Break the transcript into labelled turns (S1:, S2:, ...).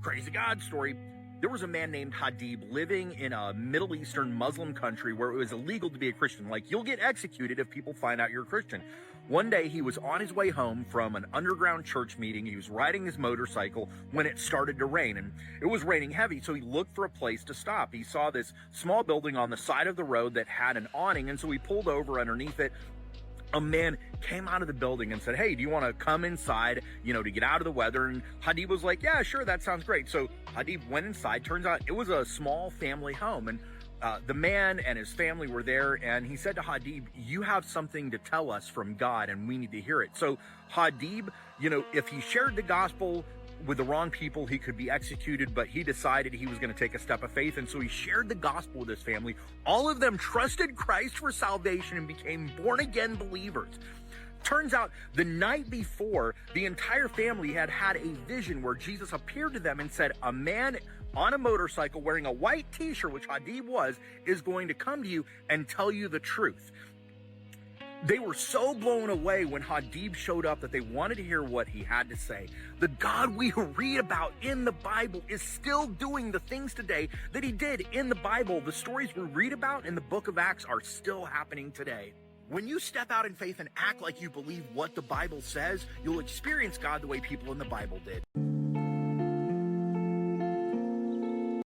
S1: Crazy God story. There was a man named Hadib living in a Middle Eastern Muslim country where it was illegal to be a Christian. Like, you'll get executed if people find out you're a Christian. One day he was on his way home from an underground church meeting. He was riding his motorcycle when it started to rain, and it was raining heavy, so he looked for a place to stop. He saw this small building on the side of the road that had an awning, and so he pulled over underneath it. A man came out of the building and said, "Hey, do you want to come inside, to get out of the weather?" And Hadib was like, "Yeah, sure, that sounds great." So Hadib went inside. Turns out it was a small family home, and the man and his family were there, and he said to Hadib, "You have something to tell us from God, and we need to hear it." So Hadib, if he shared the gospel with the wrong people, he could be executed, but he decided he was going to take a step of faith, and so he shared the gospel with his family. All of them trusted Christ for salvation and became born-again believers. Turns out the night before, the entire family had had a vision where Jesus appeared to them and said, "A man on a motorcycle wearing a white t-shirt," which Hadib was, "is going to come to you and tell you the truth." They were so blown away when Hadib showed up that they wanted to hear what he had to say. The God we read about in the Bible is still doing the things today that he did in the Bible. The stories we read about in the book of Acts are still happening today. When you step out in faith and act like you believe what the Bible says, you'll experience God the way people in the Bible did.